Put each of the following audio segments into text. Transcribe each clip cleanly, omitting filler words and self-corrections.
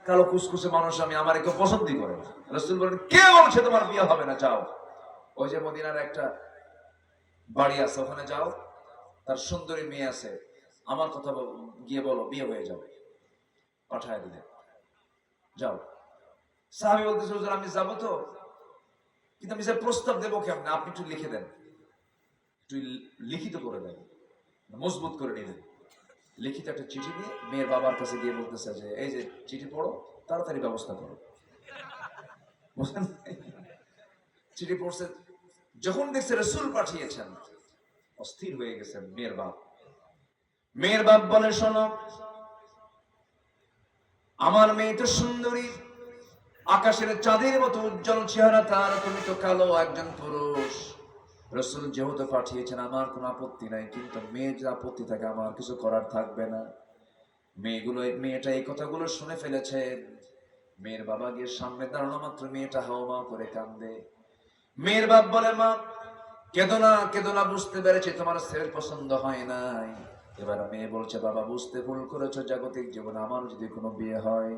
কালো কুসকুসে মানুষ আমি, আমার কেউ পছন্দই করে না। রাসূল বলেন, কে বলছে তোমার বিয়ে হবে না? যাও, ওই যে মদিনার একটা বাড়ি আছে, ওখানে যাও, তার সুন্দরী মেয়ে আছে, আমার কথা গিয়ে বলো বিয়ে হয়ে যাবে, পাঠায় দিলেন। যাও। সাহাবী বলতেছে, হুজুর আমি যাবো তো, কিন্তু আমি যে প্রস্তাব দেবো কেমনে, আপনি একটু লিখে দেন, একটু লিখিত করে দেন, মজবুত করে নিলেন। লিখিত একটা চিঠি নিয়ে মেয়ের বাবার কাছে গিয়ে বলতেছে যে এই যে চিঠি পড়ো, তাড়াতাড়ি ব্যবস্থা করো। চিঠি পড়ছে, যখন দেখছে রাসূল পাঠিয়েছেন, অস্থির হয়ে গেছেন মেয়ের বাপ। মেয়ের বাপ বলে, শোনো, আমার মেয়ে তো সুন্দরী, আকাশের চাঁদের মতো উজ্জ্বল চেহারা তার, তুমি তো কালো একজন পুরুষ। রাসূল যেহেতু পাঠিয়েছেন আমার কোনো আপত্তি নাই, কিন্তু মেয়ের যে আপত্তি থাকে আমার কিছু করার থাকবে না। মেয়েটা এই কথাগুলো শুনে ফেলেছে। মেয়ের বাবা গিয়ে সামনে দাঁড়ানো মাত্র মেয়েটা হাওমাও করে কান্দে। মেয়ের বাপ বলে, মা কেঁদো না, কেঁদো না, বুঝতে পেরেছি তোমার ছেলের পছন্দ হয় নাই। এবার মেয়ে বলছে, বাবা বুঝতে ভুল করেছো, জাগতিক জীবনে আমার যদি কোনো বিয়ে হয়,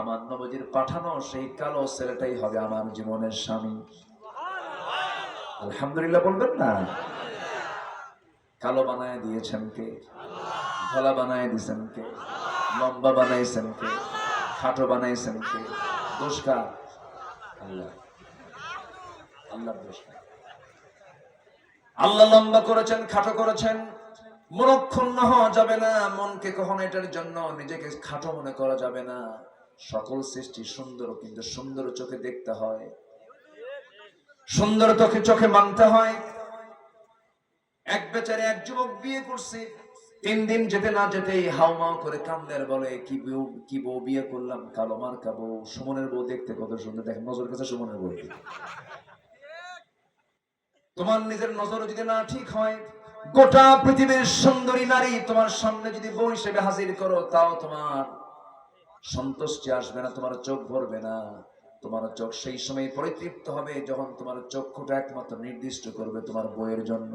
আমার নবীজির পাঠানো সেই কালো ছেলেটাই হবে আমার জীবনের স্বামী। আলহামদুলিল্লাহ বলবেন না? কালো বানায় দিয়েছেন কে? ধলা বানায় দিয়েছেন কে? লম্বা বানাইছেন কে? খাটো বানাইছেন কে? দোষ কার? আল্লাহ। আল্লাহর দোষ না। আল্লাহ লম্বা করেছেন, খাটো করেছেন, মনক্ষুণ্ণ হওয়া যাবে না। মনকে কখনো এটার জন্য নিজেকে খাটো মনে করা যাবে না। সকল সৃষ্টি সুন্দর, কিন্তু সুন্দর চোখে দেখতে হয়, সুন্দর চোখে চোখে মানতে হয়। এক বেচারে এক যুবক বিয়ে করছে, 3 দিন যেতে না যেতেই হাউমাউ করে কান্দের, বলে কি বউ বিয়ে করলাম, কালো মার্কা বউ। সুমনের বউ দেখতে কত সুন্দর, দেখেন নজর কাছে সুমনের বউ। তোমার নিজের নজর যদি না ঠিক হয়, গোটা পৃথিবীর সুন্দরী নারী তোমার সামনে যদি বউ হিসেবে হাজির করো, তাও তোমার সন্তুষ্টি আসবে না, তোমার চোখ ভরবে না। তোমার চোখ সেই সময় পরিতৃপ্ত হবে যখন তোমার চক্ষুটা একমাত্র নির্দিষ্ট করবে তোমার বউয়ের জন্য।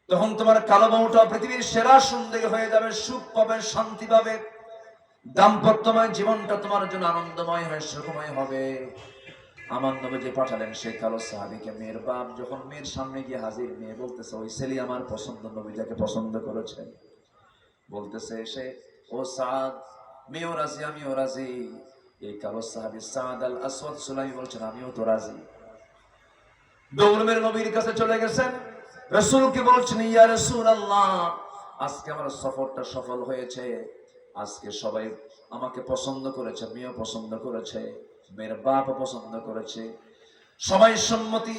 তখন তোমার কালো বউটা পৃথিবীর সেরা সুন্দরী হয়ে যাবে, সুখ পাবে, শান্তি পাবে, দাম্পত্যময় জীবনটা তোমার জন্য আনন্দময় হয়ে সুখময় হবে। আমার নবী যে পাঠালেন সেই কালো সাহাবীকে, মেয়ের বাপ যখন মেয়ের সামনে গিয়ে হাজির, মেয়ে বলতেছে, ওই ছেলে আমার পছন্দ, নবী যাকে পছন্দ করেছেন। বলতেছে এসে, ও সাদ, মেয়েও রাজি, আমিও রাজি। এই কালো সাহাবী সাদ আল আসওয়াদ সুলাইমি বলছেন, আমিও তো রাজি। দৌড় মেরে নবীর কাছে চলে গেছেন, রাসূলকে বলছেন, ইয়া রাসূলুল্লাহ, আজকে আমার সফরটা সফল হয়েছে, আজকে সবাই আমাকে পছন্দ করেছে, মেয়েও পছন্দ করেছে, মেয়ের বাপ পছন্দ করেছে, সবাই সম্মতি,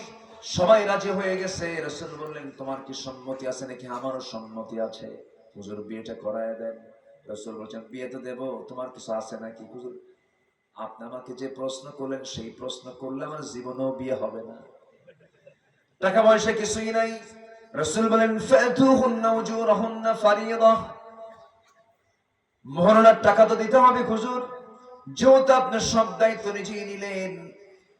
সবাই রাজি হয়ে গেছে। রাসূল বললেন, তোমার কি সম্মতি আছে নাকি? আমারও সম্মতি আছে, হুজুর বিয়েটা করায় দেন। রাসূল বলছেন, বিয়ে তো দেবো, তোমার কিছু আছে নাকি? হুজুর আপনি আমাকে যে প্রশ্ন করলেন সেই প্রশ্ন করলে আমার জীবনেও বিয়ে হবে না, টাকা পয়সা কিছুই নাই। রাসূল বলেন, ফাতুহুন্না উজুরাহুন্না ফারিয়্যিদা, মহরণের টাকা তো দিতে হবে হুজুর। যেহেতু আপনি সব দায়িত্ব নিজেই নিলেন,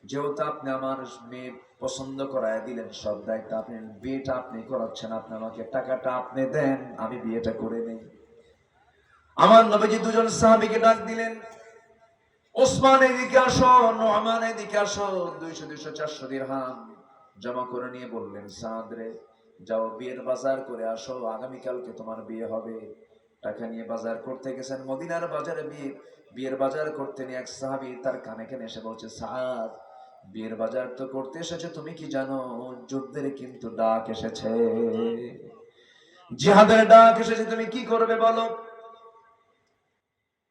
যেহেতু আপনি আমার মেয়ে পছন্দ করায় দিলেন, সব দায়িত্ব আপনি, বিয়েটা আপনি করাচ্ছেন, আপনি আমাকে টাকাটা আপনি দেন, আমি বিয়েটা করে নেই। আমার নবীজি দুজন সাহাবীকে ডাক দিলেন, ওসমান এদিকে আসো, নোমান এদিকে আসো, 200 200 400 দিরহাম জমা করে নিয়ে বললেন, সাদ রে, যাও বিয়ের বাজার করে আসো, আগামীকালকে তোমার বিয়ে হবে। টাকা নিয়ে বাজার করতে গেছেন, মদিনার বাজারে বিয়ের বাজার করতে নিয়ে এক সাহাবী তার কানে কানে এসে বলছে, সাদ, বিয়ের বাজার তো করতে এসেছে, তুমি কি জানো যুদ্ধের কিন্তু ডাক এসেছে, জিহাদের ডাক এসেছে, তুমি কি করবে বলো?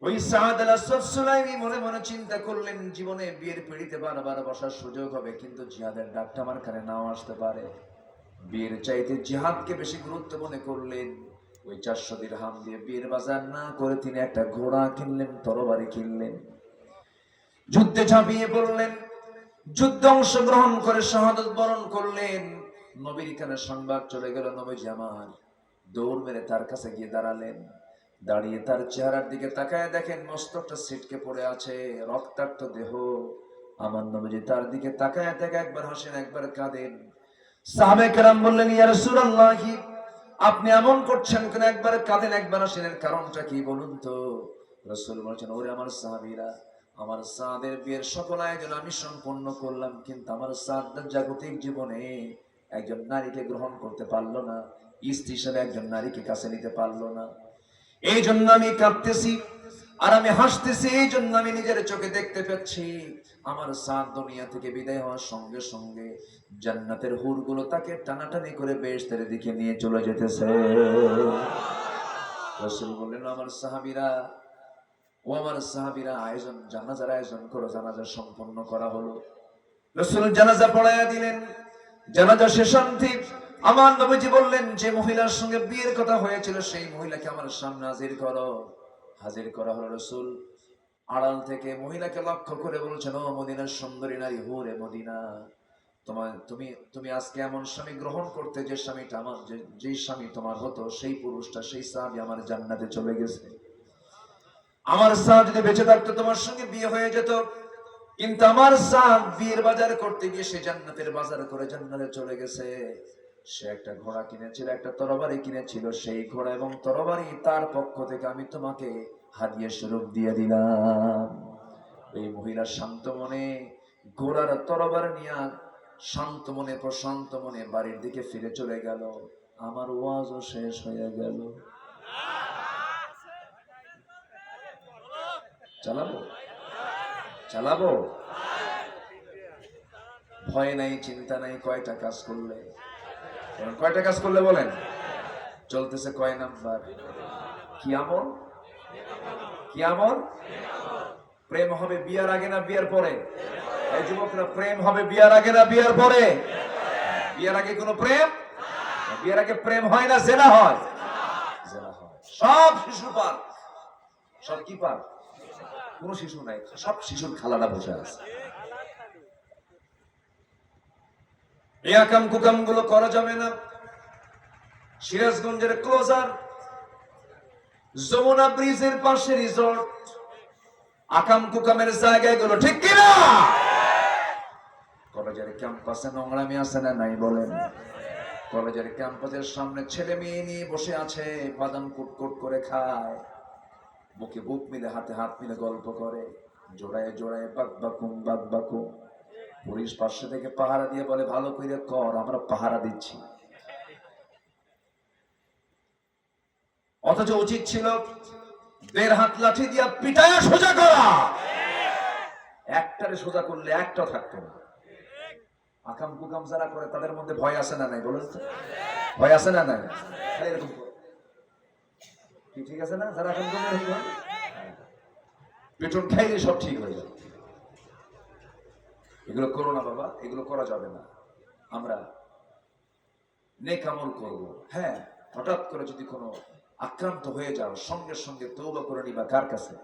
ওই সাদ আল আসওয়াদ সুলাইমি মনে মনে চিন্তা করলেন, জীবনে বিয়ের পিড়িতে বারবার বসার সুযোগ হবে, কিন্তু জিহাদের ডাকটা আমার কানে নাও আসতে পারে। বিয়ের চাইতে জিহাদকে বেশি গুরুত্ব মনে করলেন। ওই 400 দিরহাম দিয়ে বিয়ের বাজার না করে তিনি একটা ঘোড়া কিনলেন, তরবারি কিনলেন, যুদ্ধে ঝাঁপিয়ে পড়লেন, যুদ্ধে অংশগ্রহণ করে শাহাদাত বরণ করলেন। নবীর কানে সংবাদ চলে গেল, নবীজি আমার। দৌড় মেরে তার কাছে গিয়ে দাঁড়ালেন, দাঁড়িয়ে তার চেহারার দিকে তাকায় দেখেন মস্তকটা ছিটকে পড়ে আছে, রক্তাক্ত দেহ। আমার নবীজি তার দিকে তাকায় দেখে একবার হাসেন, একবার কাঁদেন। সাহাবায়ে কেরাম বললেন, ইয়া রাসূলুল্লাহ, আপনি এমন করছেন কেন? একবার কাঁদেন, একবার হাসেন, এর কারণটা কি বলুন তো? রাসূল বলেছেন, ওরে আমার সাহাবীরা, আমার সাদের বিয়ের সকল আয়োজন আমি সম্পন্ন করলাম, কিন্তু আমার সাদ জাগতিক জীবনে একজন নারীকে গ্রহণ করতে পারলো না, স্ত্রী হিসেবে একজন নারীকে কাছে নিতে পারলো না। এই জন্য আমি কাঁদতেছি আর আমি হাসতেছি, এই জন্য আমি নিজের চোখে দেখতে পাচ্ছি আমার সাদ দুনিয়া থেকে বিদায় হওয়ার সঙ্গে সঙ্গে জান্নাতের হুরগুলো তাকে টানাটানি করে বেহেশতের দিকে নিয়ে চলে যেতেছে। রাসূল বললেন, আমার সাহাবীরা, ও আমার সাহাবীরা, আয়োজন, জানাজার আয়োজন করো। জানাজা সম্পন্ন করা হলো। রাসূল জানাজা পড়ায়া দিলেন। জানাজা শেষান্তে আমার নবীজি বললেন, যে মহিলার সঙ্গে বিয়ের কথা হয়েছিল সেই মহিলাকে আমার সামনে হাজির করো। হাজির করা হলো। রাসূল আড়াল থেকে মহিলাকে লক্ষ্য করে বলছেন, ও মদিনার সুন্দরী নারী, হুরে মদিনা, তুমি আজকে এমন স্বামী গ্রহণ করতে, যে স্বামীটা আমার, যে স্বামী তোমার হতো, সেই পুরুষটা, সেই সাহাবী আমার জান্নাতে চলে গেছে। আমার সাদ যদি বেঁচে থাকতো তোমার সঙ্গে বিয়ে হয়ে যেত, কিন্তু আমার সাদ বিয়ের বাজার করতে গিয়ে সে জান্নাতের বাজার করে জান্নাতে চলে গেছে। সে একটা ঘোড়া কিনেছিল, একটা তরবারি কিনেছিল, সেই ঘোড়া এবং তরবারি তার পক্ষ থেকে আমি তোমাকে হাদিয়া স্বরূপ দিয়ে দিলাম। এই মহিলা শান্ত মনে ঘোড়ার তরবারি নিয়ে শান্ত মনে, প্রশান্ত মনে বাড়ির দিকে ফিরে চলে গেল। আমার ওয়াজও শেষ হয়ে গেল। চালাবো চালাবো, ভয় নাই, চিন্তা নাই। কয়টা কাজ করলে, কয়টা কাজ করলে বলেন? চলতেছে কয় নাম্বার? কি আমল? কি আমল? প্রেম হবে বিয়ার আগে না বিয়ার পরে? এই যুবকরা, প্রেম হবে বিয়ার আগে না বিয়ার পরে? বিয়ার আগে কোনো প্রেম? বিয়ার আগে প্রেম হয় না, জেনা হয়। জেনা হয়। সব শিশু পার, সব কি পার? কোন শিশু নাই, সব শিশুর খালাটা বসে আছে। এই আকাম কুকাম গুলো করা যাবে না। সিরাজগঞ্জের ক্লোজার যমুনা ব্রিজের পাশে রিসর্ট, আকাম কুকামের জায়গায় গুলো, ঠিক কিনা? কলেজের ক্যাম্পাসে নোংরামি আছে না নাই বলেন? কলেজের ক্যাম্পাসের সামনে ছেলে মেয়ে নিয়ে বসে আছে, বাদাম কুটকুট করে খায়, বুকে বুক মিলে হাতে হাত মিলে গল্প করে, জোড়ায় জোড়ায় বাক বাকুম বাক বাকুম। পুলিশ পাশে থেকে পাহারা দিয়ে বলে, ভালো করে কর, আমরা পাহারা দিচ্ছি। অথচ উচিত ছিল 1.5 হাত লাঠি দিয়া পিটায়া সোজা করা। একটারে সোজা করলে একটা থাকতো না। আকাম কুকাম যারা করে তাদের মধ্যে ভয় আছে না নাই বলেন তো? ভয় আছে না নাই? এরকম কি ঠিক আছে না? যারা আকাম কুকাম পেটন খাইলে সব ঠিক হয়ে যাবে। এগুলো করো না বাবা, এগুলো করা যাবে না। আমরা নেক আমল করবো। হ্যাঁ, হঠাৎ করে যদি কোনো আক্রান্ত হয়ে যাও, সঙ্গে সঙ্গে তওবা করে নিবা কার কাছে?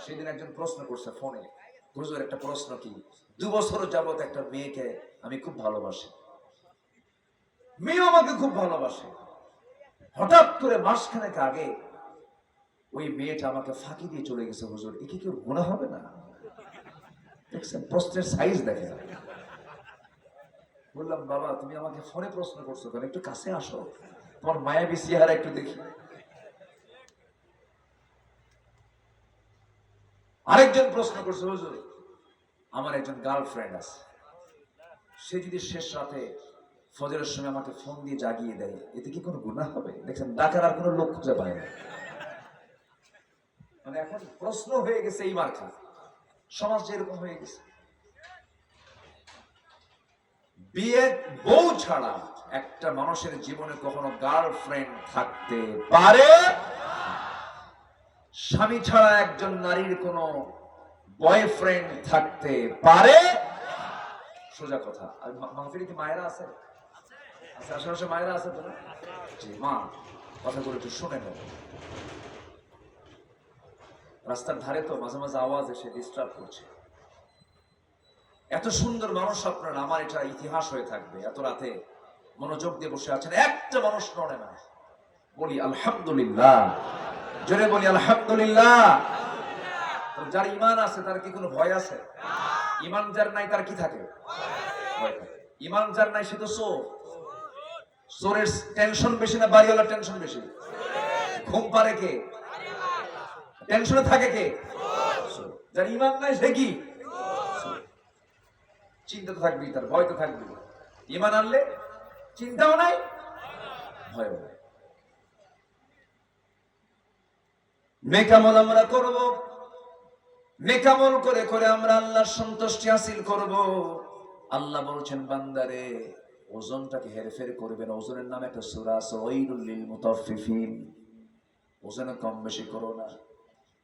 সেদিন একজন প্রশ্ন করছে ফোনে, হুজুর একটা প্রশ্ন, কি 2 বছর যাবত একটা মেয়েকে আমি খুব ভালোবাসি, মেয়ে আমাকে খুব ভালোবাসে, হঠাৎ করে মাসখানেক আগে ওই মেয়েটা আমাকে ফাঁকি দিয়ে চলে গেছে, হুজুর এ কি কেউ গুনাহ হবে না? দেখছেন প্রশ্নের সাইজ দেখেন। বললাম, বাবা তুমি আমাকে ফোনে প্রশ্ন করছো কেন? একটু কাছে আসো, তোমার মায়াবী চেহারা একটু দেখি। আরেকজন প্রশ্ন করছে, হুজুর আমার একজন গার্লফ্রেন্ড আছে, সে যদি শেষ রাতে ফজরের সময় আমাকে ফোন দিয়ে জাগিয়ে দেয়, এতে কি কোনো গুনাহ হবে? দেখছেন, ডাকার আর কোনো লোক খুঁজে পায় না। মানে এখন প্রশ্ন হয়ে গেছে এই মার্কা, সমাজ যেরকম হয়ে গেছে। বিয়ে বউ ছাড়া একটা মানুষের জীবনে কখনো গার্লফ্রেন্ড থাকতে পারে? স্বামী ছাড়া একজন নারীর কোনো বয়ফ্রেন্ড থাকতে পারে? সোজা কথা। আর মাহফিলে কি মায়েরা আছে? আচ্ছা, আশেপাশে মায়েরা আছে তো? জি মা, কথাগুলো একটু শুনে নেব। রাস্তার ধারে তো মাঝে মাঝে আওয়াজ এসে ডিস্টার্ব করছে। এত সুন্দর মানুষ আপনারা, আমার এটা ইতিহাস হয়ে থাকবে। এত রাতে মনোযোগ দিয়ে বসে আছেন, একটা মানুষ নড়ে না। বলি আলহামদুলিল্লাহ, জোরে বলি আলহামদুলিল্লাহ। যার ইমান আছে তার কি কোনো ভয় আছে? ইমান যার নাই তার কি থাকে? ইমান যার নাই সে তো চোর। চোরের টেনশন বেশি না বাড়িওয়ালার টেনশন বেশি? ঘুম পারে কে? টেনশনে থাকে কে? যার ঈমান নাই সে কি? চিন্তা তো থাকবেই, তার ভয় তো থাকবে। ঈমান আনলে চিন্তাও নাই, ভয়ও নাই। নেকামল আমরা করব, নেকামল করে করে আমরা আল্লাহর সন্তুষ্টি হাসিল করব। আল্লাহ বলছেন বান্দারে ওজনটাকে হেরফের করবেন। ওজনের নামে একটা সূরা আছে, ওয়াইলুল লিল মুতাফফিফিন। ওজনে কম বেশি করো না।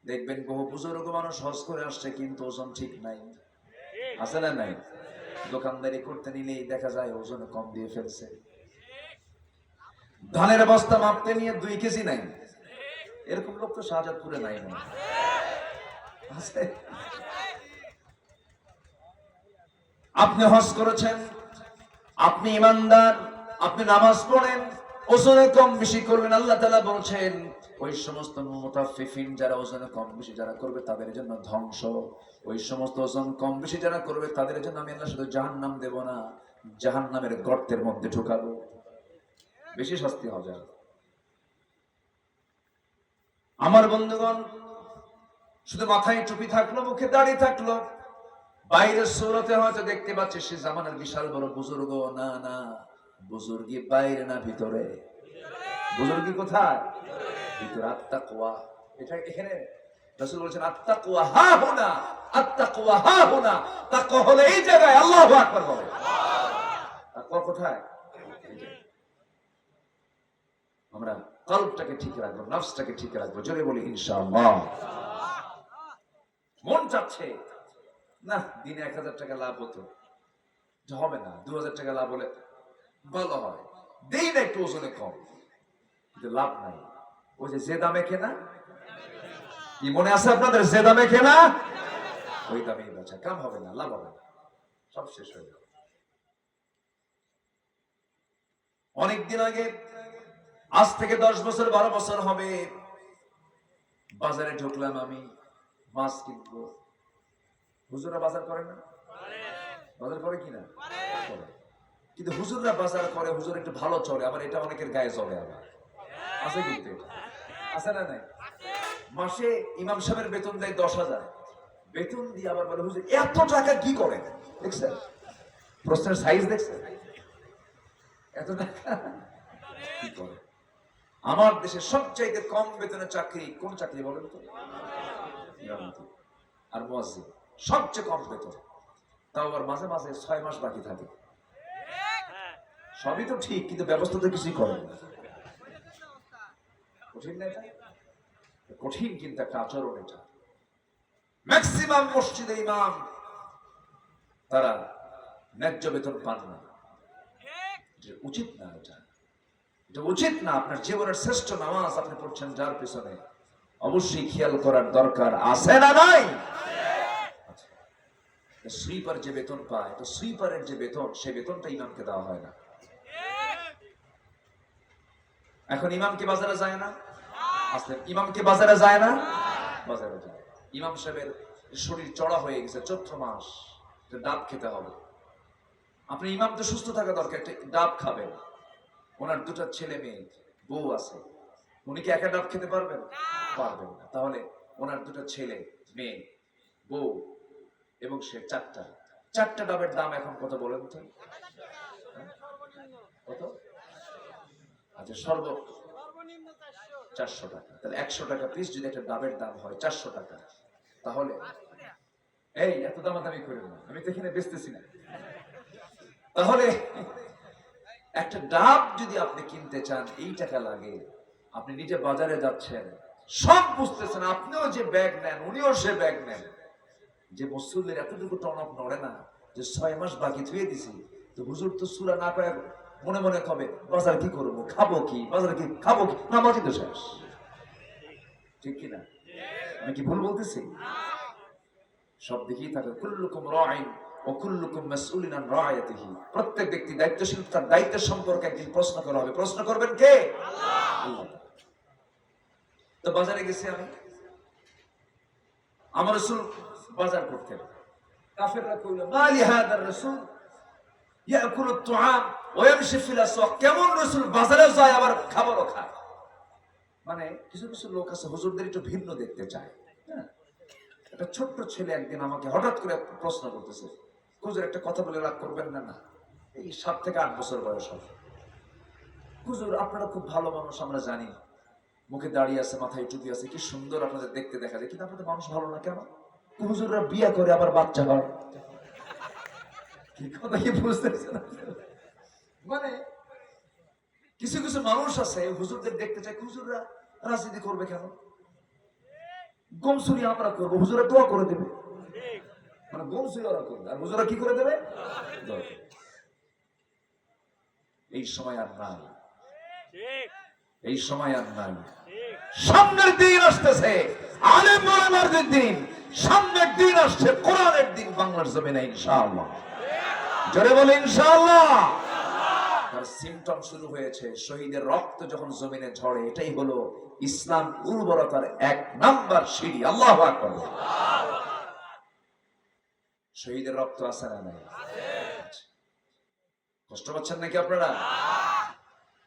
দেখবেন বহু বুজুর্গ মানুষ হজ করে আসছে কিন্তু ওজন ঠিক নাই, আছে না নাই? দোকানদারি করতে নিলেই দেখা যায় ওজনে কম দিয়ে ফেলছে। ধানের বস্তা মাপতে নিয়ে 2 কেজি নাই, এরকম লোক তো শাহজাদপুরে নাই না, আছে? আপনি হজ করেছেন, আপনি ইমানদার, আপনি নামাজ পড়েন, ওজনে কম বেশি করবেন। আল্লাহ তাআলা বলছেন ওই সমস্ত মুতাফফিফিন যারা ওজনে কম বেশি যারা করবে তাদের জন্য ধ্বংস। ওই সমস্ত ওজন কম বেশি যারা করবে তাদের জন্য আমি আল্লাহ শুধু জাহান্নাম দেব না, জাহান্নামের গর্তের মধ্যে ঢোকাবো। বেশি শাস্তি হবে। আমার বন্ধুগণ, শুধু মাথায় টুপি থাকলো, মুখে দাড়ি থাকলো, বাইরের সূরতে হয়তো দেখতে পাচ্ছে সে জামানার বিশাল বড় বুজুর্গ, না না, বুজুর্গি বাইরে না ভিতরে। বুজুর্গি কোথায়? ভিতরে। আত্তাকওয়া, এটা এখানে রাসূল বলেছেন আত্তাকওয়া হা হুনা, আত্তাকওয়া হা হুনা। তাকওয়া হলো এই জায়গায়। আল্লাহু আকবার বলে। তাকওয়া কোথায়? আমরা কলবটাকে ঠিক রাখবো, নফসটাকে ঠিক রাখবো। জোরে বলি ইনশাআল্লাহ। মন চাচ্ছে না দিনে 1000 টাকা লাভ হতো, হবে না। 2000 টাকা লাভ হলে ভালো হয়। দেই না একটু ওজনে কম, কিন্তু লাভ নাই। ওই যে দামে কেনা, কি মনে আছে আপনাদের? যে দামে কেনা ওই দামেই বেচা। কাম হবে না, লাভ হবে না, সব শেষ হয়ে যাবে। অনেকদিন আগে, আজ থেকে 10 বছর 12 বছর হবে, বাজারে ঢুকলাম আমি মাছ কিনবো। হুজুররা বাজার করে না? বাজার করে কিনা? কিন্তু হুজুররা বাজার করে, হুজুর একটু ভালো চলে, আবার এটা অনেকের গায়ে চলে। আবার আছে কিন্তু, আছে না নাই? মাসে ইমাম সাহেবের বেতন দেয় 10,000, বেতন দিয়ে আবার বলে হুজুর এত টাকা কি করে? দেখছেন প্রশ্নের সাইজ? দেখছেন এত টাকা কি করে? আমার দেশে সবচাইতে কম বেতনের চাকরি কোন চাকরি বলেন তো? আর মুয়াজ্জিন সবচেয়ে কম বেতন, তাও আবার মাঝে মাঝে 6 মাস বাকি থাকে। সবই তো ঠিক, কিন্তু ব্যবস্থা তো কিছুই করেন না। কঠিন না এটা? কঠিন কিন্তু একটা আচরণ এটা। ম্যাক্সিমাম মসজিদে ইমাম তারা ন্যায্য বেতন পান না। উচিত না এটা, এটা উচিত না। আপনার জীবনের শ্রেষ্ঠ নামাজ আপনি পড়ছেন যার পিছনে, অবশ্যই খেয়াল করার দরকার আছে না নাই? সুইপার যে বেতন পায়, তো সুইপারের যে বেতন, সে বেতনটা ইমামকে দেওয়া হয় না। এখন ইমামকে বাজারে যায় না, আসলে ইমামকে বাজারে যায় না, বাজারে যায়। ইমাম সাহেবের শরীর চড়া হয়ে গেছে, 4 মাস, ডাব খেতে হবে। আপনি ইমাম তো সুস্থ থাকা দরকার, একটা ডাব খাবেন। ওনার 2টা ছেলে মেয়ে, বউ আছে, উনি কি একা ডাব খেতে পারবেন? পারবেন না। তাহলে ওনার 2টা ছেলে মেয়ে, বউ এবং সে 4টা ডাবের দাম এখন কত বলেন তো? কত? আচ্ছা, সর্বনিম্ন 400 টাকা। তাহলে 100 টাকা পিস যদি একটা ডাবের দাম হয় 400 টাকা, তাহলে এই এত দামাদামি করেন না, আমি তো এখানে বেচতেছি না। তাহলে একটা ডাব যদি আপনি কিনতে চান এই টাকা লাগে। আপনি নিজে বাজারে যাচ্ছেন, সব বুঝতেছেন, আপনিও যে ব্যাগ নেন উনিও সে ব্যাগ নেন। যে মুসল্লির এতটুকু টনক নড়ে না যে 6 মাস বাকি থুয়ে দিছি, তো হুজুর তো সূরা না পায় মনে মনে কবে বাজার কি করবো, খাবো কি, বাজার কি খাবো কি, নামাজই তো শেষ। ঠিক কিনা? আমি কি ভুল বলতেছি? সব দিকেই থাকে। কুল্লুকুম রাঈন ওয়া কুল্লুকুম মাসউলুন আন রায়াতিহি। প্রত্যেক ব্যক্তি দায়িত্বশীল, তার দায়িত্বের সম্পর্কে একদিন প্রশ্ন করা হবে। প্রশ্ন করবেন কে? আল্লাহ। তো বাজারে গেছি আমি, আমার রাসূল বাজার করতেন। কাফেররা কইল মালি হাদার রাসূল ইয়াকুলুত তুআম ওয়া ইয়ামশি ফিল আসওয়াক। কেমন রাসূল বাজারে যায় আবার খাবারও খায়? মানে কিছু কিছু লোক আছে হুজুরদের একটু ভিন্ন দেখতে চায়। হ্যাঁ, একটা ছোট্ট ছেলে একদিন আমাকে হঠাৎ করে প্রশ্ন করতেছে, হুজুর একটা কথা বলে রাগ করবেন না? না, এই 7 থেকে 8 বছর বয়স হবে। হুজুর আপনারা খুব ভালো মানুষ, আমরা জানি, মুখে দাড়ি আছে, মাথায় টুপি আছে, কি সুন্দর আপনাদের দেখতে দেখা যায়, কিন্তু আপনাদের মানুষ ভালো না কেন? হুজুররা বিয়ে করে আবার বাচ্চা হয়। কি কথা কি বুঝতেছেন? মানে কিছু কিছু মানুষ আছে হুজুরদের দেখতে চায়, হুজুররা রাজনীতি করবে কেন? গমসুরি আমরা করবো, হুজুরা দোয়া করে দেবে। মানে গমসুরি ওরা করবে, আর হুজুরা কি করে দেবে? এই সময় আর নাই, এই সময় আর নাই। সামনের দিন আসতেছে আলেম ওলামাদের দিন, সামনের দিন আসছে কোরআনের দিন বাংলার জমিনে ইনশাআল্লাহ। জোরে বলে ইনশাআল্লাহ। তার সিমটম শুরু হয়েছে, শহীদের রক্ত যখন জমিনে ঝরে, এটাই হলো ইসলাম উর্বরতার 1 নাম্বার সিঁড়ি। আল্লাহু আকবার। শহীদের রক্ত আছে না নাই? কষ্ট পাচ্ছেন নাকি আপনারা?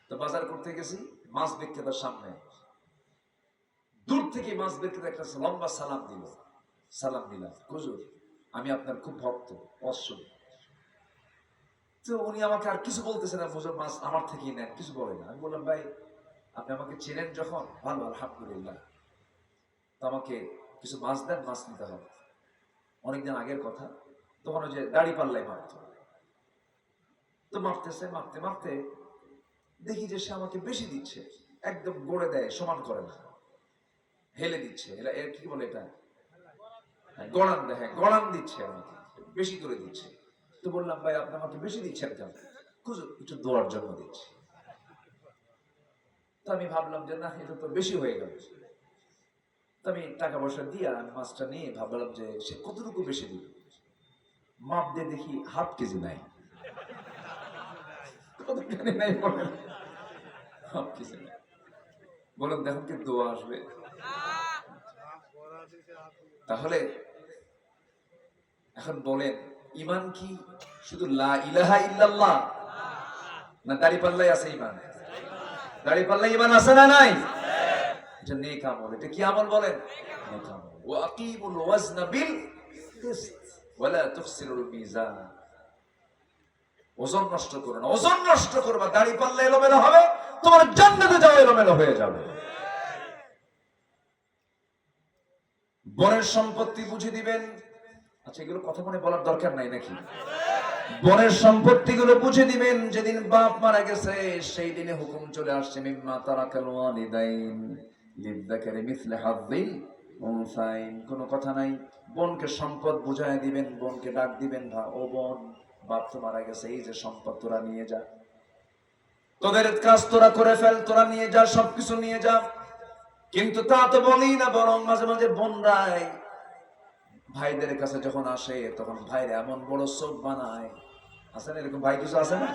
তো বাজার করতে গেছি, মাছ বিক্রেতার সামনে দূর থেকে মাছ বিক্রেতা একটা লম্বা সালাম দিল। সালাম দিলাম, হুজুর আমি আপনার খুব ভক্ত, অশ্ব। তো উনি আমাকে আর কিছু বলতেছে না, হুজুর মাছ আমার থেকেই নেন, কিছু বলে না। আমি বললাম, ভাই আপনি আমাকে চেনেন যখন, ভালো আলহামদুলিল্লাহ, তো আমাকে কিছু মাছ দেন, মাছ নিতে হবে। অনেকদিন আগের কথা, তখন ওই যে দাড়ি পাল্লাই মারত, তো মারতেছে, মারতে মারতে দেখি যে সে আমাকে বেশি দিচ্ছে, একদম গড়ে দেয়, সমান করে না, হেলে দিচ্ছে। কি বলে এটা? গড়ান দেয়, হ্যাঁ গড়ান দিচ্ছে, আমাকে বেশি করে দিচ্ছে। তো বললাম, ভাই আপনি আমাকে বেশি দিচ্ছেন কেন? হুজুর একটু দোয়ার জন্য দিচ্ছি। তো আমি ভাবলাম যে না, এটা তো বেশি হয়ে গেল। তো আমি টাকা পয়সা দিয়ে মাছটা নিয়ে ভাবলাম যে সে কতটুকু বেশি দিল। মাপ দিয়ে দেখি ½ কেজি নাই। কতখানি নাই বলেন? ½ কেজি নাই। বলেন দেখুন কি দোয়া আসবে? তাহলে এখন বলেন, ঈমান কি শুধু লা ইলাহা ইল্লাল্লাহ, না দাড়িপাল্লাই আছে ঈমান? দাড়িপাল্লাই ঈমান আছে না নাই? এটা নেক আমল। এটা কি আমল বলেন? নেক আমল। ওয়া আকিমুল ওয়াজনা বিল কিসত ওয়া লা তুখসিরুল মিজান। ওজন নষ্ট করো না, ওজন নষ্ট করবা, দাড়িপাল্লা এলোমেলো হবে, তোমার জান্নাতে যাওয়া এলোমেলো হয়ে যাবে। বনের সম্পত্তি বুঝে দিবেন। আচ্ছা, এগুলো কথা মনে বলার দরকার নাই নাকি? বনের সম্পত্তি গুলো বুঝে দিবেন। যেদিন বাপ মারা গেছে সেই দিনে হুকুম চলে আসছে, মিম্মা তারাকাল ওয়ালিদাইন লিযযাকারি মিসলু হাযযিল উনসাইন। কোনো কথা নাই, বোনকে সম্পদ বুঝায় দিবেন, বোনকে ডাক দিবেন, ও বোন, বাপ তো মারা গেছে, এই যে সম্পদ তোরা নিয়ে যা, তোদের কাজ তোরা করে ফেল, তোরা নিয়ে যা, সবকিছু নিয়ে যা। কিন্তু তা তো বলি না, বরং মাঝে মাঝে বোনরাই ভাইদের কাছে যখন আসে তখন ভাইরা এমন বড় চোখ বানায়। আছে না এরকম ভাই? কিছু আছে না?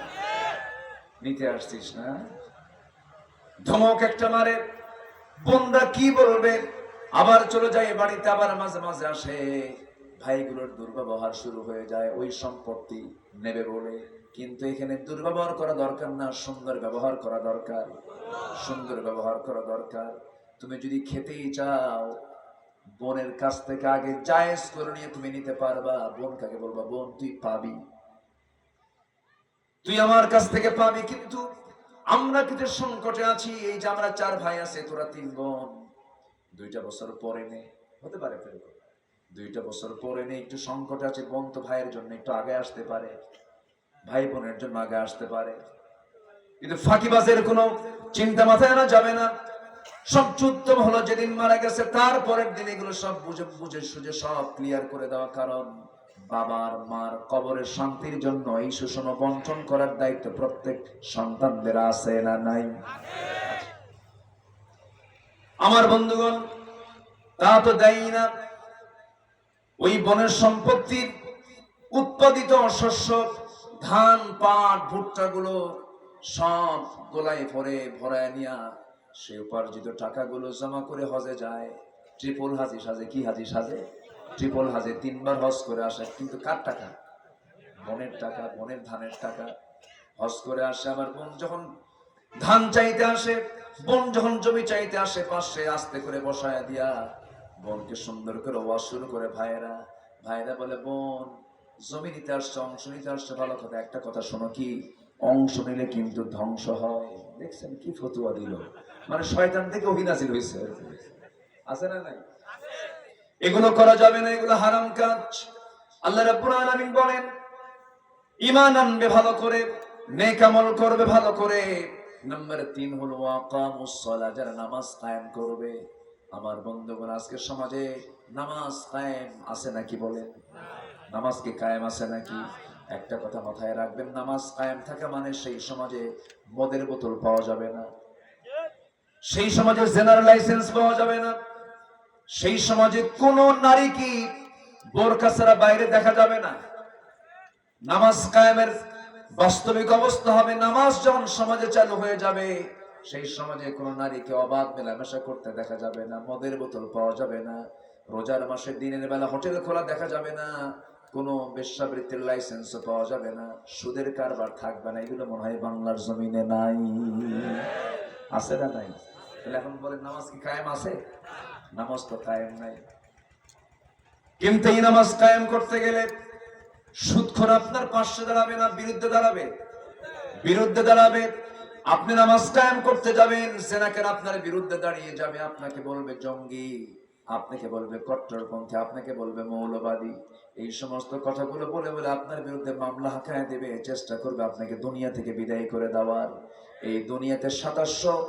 নিতে আসছিস না, ধমক একটা মারে, বোনরা কি বলবে, আবার চলে যায় বাড়িতে, আবার মাঝে মাঝে আসে, ভাইগুলোর দুর্ব্যবহার শুরু হয়ে যায় ওই সম্পত্তি নেবে বলে। কিন্তু এখানে দুর্ব্যবহার করা দরকার না, সুন্দর ব্যবহার করা দরকার, সুন্দর ব্যবহার করা দরকার। তুমি যদি খেতেই চাও, বোনের কাছ থেকে আগে জায়েজ করে নিয়ে তুমি নিতে পারবা। বোন কাকে বলবা, বোন তুই পাবি, তুই আমার কাছ থেকে পাবি। কিন্তু আমরা কিন্তু সংকটে আছি, এই যে আমরা 4 ভাই আছে, তোরা 3 বোন, 2টা বছর পরে নে, হতে পারে 2টা বছর পরে নে, একটু সংকটে আছে। বোন তো ভাইয়ের জন্য একটু আগে আসতে পারে, ভাই বোনের জন্য আগে আসতে পারে, কিন্তু ফাঁকিবাজের কোনো চিন্তা মাথায় আনা যাবে না। সবচেয়ে উত্তম হলো যেদিন মারা গেছে তারপরের দিন এগুলো সব বুঝে সুঝে সব ক্লিয়ার করে দেওয়া। কারণ বাবার মার কবরের শান্তির জন্য এই সুষম বন্টন করার দায়িত্ব প্রত্যেক সন্তানদের আছে না নাই? আমার বন্ধুগণ, তা তো দেয় না। ওই বনের সম্পত্তির উৎপাদিত শস্য, ধান, পাট, ভুট্টা গুলো সব গোলায় ভরায় নিয়া সে উপার্জিত টাকাগুলো জমা করে হজে যায়। ট্রিপল হাজি সাজে। কি হাজি সাজে? ট্রিপল হাজে। 3 বার হজ করে আসে। কিন্তু কার টাকা? বোনের টাকা, বোনের ধানের টাকা। হজ করে আসে। আবার বোন যখন ধান চাইতে আসে, বোন যখন জমি চাইতে আসে পাশে আস্তে করে বসায় দিয়া বোনকে সুন্দর করে ওয়াজ শুরু করে, ভাইরা ভাইরা বলে, বোন জমি নিতে আসছে, অংশ নিতে আসছে, ভালো কথা, একটা কথা শোনো, কি অংশ নিলে কিন্তু ধ্বংস হয়। দেখছেন কি ফতুয়া দিল, মানে শয়তান থেকে অভিনাশীল হয়েছে, আছে না নাই? এগুলো করা যাবে না, এগুলো হারাম কাজ। আল্লাহ রাব্বুল আলামিন বলেন, ঈমান আনবে ভালো করে, নেক আমল করবে ভালো করে। নাম্বার 3 হলো ওয়াকামুস সালাহ, যারা নামাজ কায়েম করবে। আমার বন্ধুগণ, আজকে সমাজে নামাজ কায়েম আছে নাকি বলেন? নামাজ কি কায়েম আছে নাকি? একটা কথা মাথায় রাখবেন, নামাজ কায়েম থাকা মানে সেই সমাজে মদের বোতল পাওয়া যাবে না, সেই সমাজে জেনারেল লাইসেন্স পাওয়া যাবে না, সেই সমাজে কোন নারী কি বোরকা ছাড়া বাইরে দেখা যাবে না। নামাজ কায়েমের বাস্তবিক অবস্থা হবে, নামাজ যখন সমাজে চালু হয়ে যাবে সেই সমাজে কোন নারীকে অবাধ মেলামেশা করতে দেখা যাবে না, মদের বোতল পাওয়া যাবে না, রোজার মাসে দিনের বেলা হোটেল খোলা দেখা যাবে না, কোনো বেশ্যাবৃত্তির লাইসেন্সও পাওয়া যাবে না, সুদের কারবার থাকবে না। এগুলো মনে হয় বাংলার জমিনে নাই, আছে না নাই? তাহলে এখন বলেন নামাজ কি কায়েম আছে? নামাজ তো কায়েম নাই। কিন্তু এই নামাজ কায়েম করতে গেলে সুদখোর আপনার পাশে দাঁড়াবে না বিরুদ্ধে দাঁড়াবে? বিরুদ্ধে দাঁড়াবে। আপনি নামাজ কায়েম করতে যাবেন, জেনাকের আপনার বিরুদ্ধে দাঁড়িয়ে যাবে, আপনাকে বলবে জঙ্গি, আপনাকে বলবে কট্টরপন্থী, আপনাকে বলবে মৌলবাদী। এই সমস্ত কথাগুলো বলে বলে আপনার বিরুদ্ধে মামলা হাঁকায় দেবে, চেষ্টা করবে আপনাকে দুনিয়া থেকে বিদায় করে দেওয়ার। এই দুনিয়াতে 2700